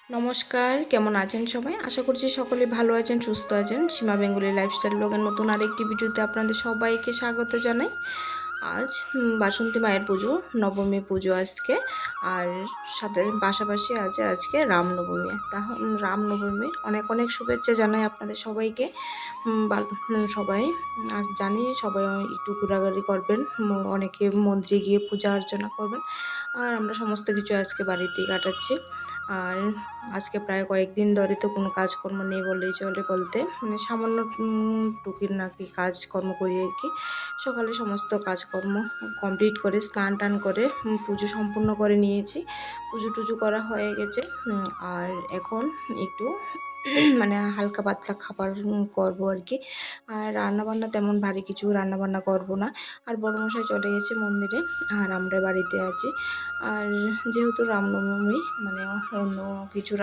নমস্কার, কেমন আছেন সবাই? আশা করছি সকলে ভালো আছেন, সুস্থ আছেন। সীমা বেঙ্গলি লাইফস্টাইল ব্লগের নতুন আরেকটি ভিডিওতে আপনাদের সবাইকে স্বাগত জানাই। আজ বাসন্তী মায়ের পুজো, নবমী পুজো আজকে। আর সাথে পাশাপাশি আছে আজকে রামনবমী। রামনবমীর অনেক অনেক শুভেচ্ছা জানাই আপনাদের সবাইকে। সবাই জানি সবাই একটু ঘোরাঘুরি করবেন, অনেকে মন্দিরে গিয়ে পূজা অর্চনা করবেন। আর আমরা সমস্ত কিছু আজকে বাড়িতেই কাটাচ্ছি। আর আজকে প্রায় কয়েকদিন ধরে তো কোনো কাজকর্ম নেই বললেই চলে, বলতে মানে সামান্য টুকির নাকি কাজকর্ম করি আর কি। সকালে সমস্ত কাজকর্ম কমপ্লিট করে স্নান টান করে পুজো সম্পূর্ণ করে নিয়েছি। পুজো টুজো করা হয়ে গেছে। আর এখন একটু মানে হালকা পাতলা খাবার করবো আর কি। আর রান্নাবান্না তেমন ভারী কিছু রান্নাবান্না করবো না। আর বড়মশাই চলে গেছে মন্দিরে, আর আমরা বাড়িতে আছি। আর যেহেতু রামনবমী মানে অন্য কিছু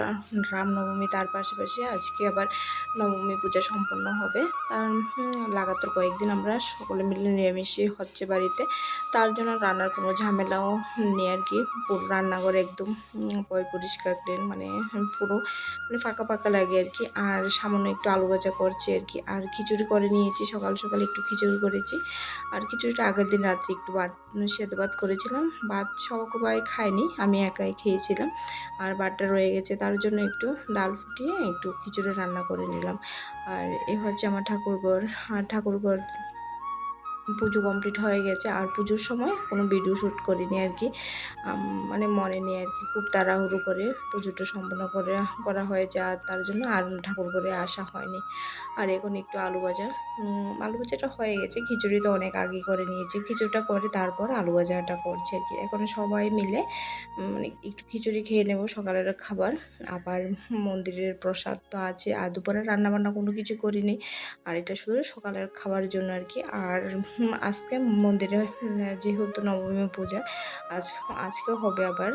রামনবমী, তার পাশাপাশি আজকে আবার নবমী পূজা সম্পন্ন হবে। তার লাগাতার কয়েকদিন আমরা সকলে মিলে নিরামিষই হচ্ছে বাড়িতে। তার জন্য রান্নার কোনো ঝামেলাও নেই আর কি। পুরো রান্নাঘর একদম পরিষ্কার ক্লিন, মানে পুরো মানে ফাঁকা ফাঁকা লাগে আর কি। আর সামান্য একটু আলু ভাজা করছি আর কি। আর খিচুড়ি করে নিয়েছি, সকাল সকাল একটু খিচুড়ি করেছি। আর খিচুড়িটা আগের দিন রাত্রে একটু সেদ্ধ ভাত করেছিলাম। ভাত সবাই খায়নি, আমি একাই খেয়েছিলাম। আর ভাতটা রয়ে গেছে, তার জন্য একটু ডাল ফুটিয়ে একটু খিচুড়ি রান্না করে নিলাম। আর এ হচ্ছে আমার ঠাকুরঘর। আর ঠাকুরঘর পুজো কমপ্লিট হয়ে গেছে। আর পুজোর সময় কোনো ভিডিও শ্যুট করিনি আর কি। মানে মনে নেই আর কি, খুব তাড়াহুড়ো করে পুজোটা সম্পন্ন করা হয়েছে। আর তার জন্য আর ঠাকুর ঘরে আসা হয়নি। আর এখন একটু আলু ভাজাটা হয়ে গেছে। খিচুড়ি তো অনেক আগে করে নিয়েছি, খিচুড়িটা করে তারপর আলু ভাজাটা করছি আর কি। এখন সবাই মিলে মানে একটু খিচুড়ি খেয়ে নেব, সকালের খাবার। আবার মন্দিরের প্রসাদ তো আছে। আর দুপুরে রান্নাবান্না কোনো কিছু করিনি। আর এটা শুধু সকালের খাবার জন্য আর কি। আর আজকে মন্দিরে যেহেতু নবমী পূজা, আজকে হবে আবার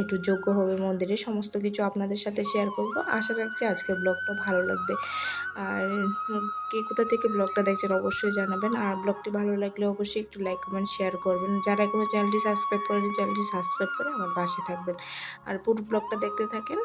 একটু যজ্ঞ হবে মন্দিরে। সমস্ত কিছু আপনাদের সাথে শেয়ার করব। আশা রাখছি আজকের ব্লগটা ভালো লাগবে। আর কে কোথা থেকে ব্লগটা দেখছেন অবশ্যই জানাবেন। আর ব্লগটি ভালো লাগলে অবশ্যই একটু লাইক কমেন্ট শেয়ার করবেন। যারা এখনো চ্যানেলটি সাবস্ক্রাইব করেনি, চ্যানেলটি সাবস্ক্রাইব করে আমার পাশে থাকবেন। আর পুরো ব্লগটা দেখতে থাকেন।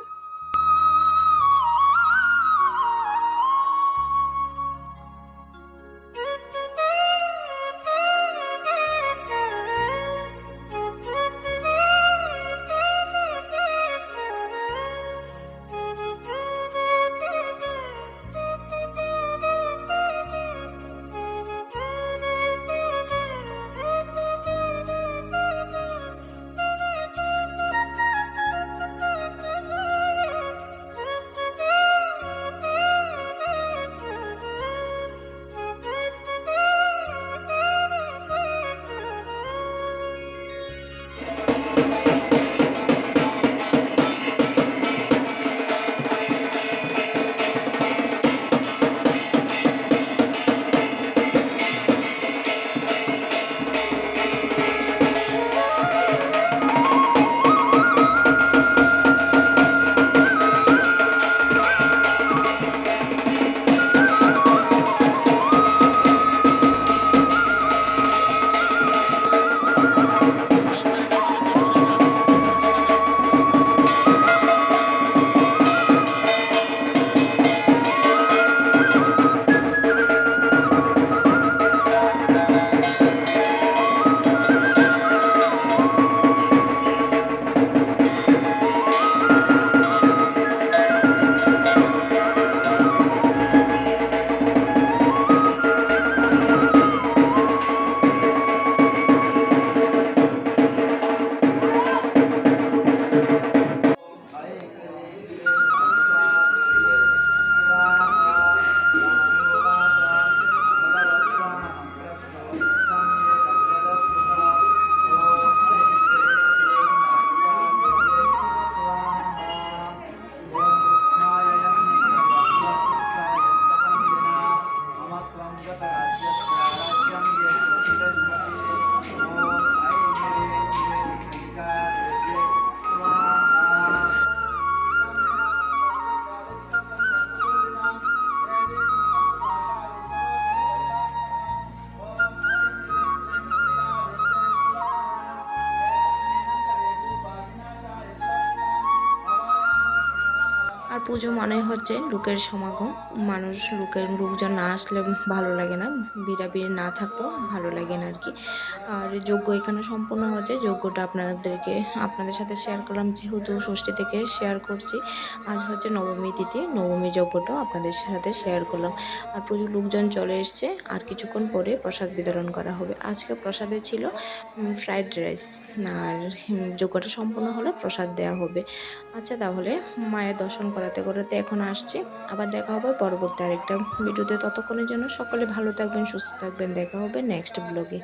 পুজো মানে হচ্ছে লোকের সমাগম, লোকজন না আসলে ভালো লাগে না, ভিড়াভিড়ি না থাকলেও ভালো লাগে না আর কি। আর যজ্ঞ এখানে সম্পূর্ণ হচ্ছে, যজ্ঞটা আপনাদের সাথে শেয়ার করলাম, যেহেতু ষষ্ঠী থেকে শেয়ার করছি। আজ হচ্ছে নবমী তিথি, নবমী যজ্ঞটাও আপনাদের সাথে শেয়ার করলাম। আর প্রচুর লোকজন চলে এসছে, আর কিছুক্ষণ পরে প্রসাদ বিতরণ করা হবে। আজকে প্রসাদে ছিল ফ্রাইড রাইস, আর যজ্ঞটা সম্পূর্ণ হলে প্রসাদ দেওয়া হবে। আচ্ছা, তাহলে মায়ের দর্শন করাতে করাতে এখন আসছি। আবার দেখা হবে পরবর্তী আরেকটা ভিডিওতে। ততক্ষণের জন্য সকলে ভালো থাকবেন, সুস্থ থাকবেন। দেখা হবে নেক্সট ব্লগে।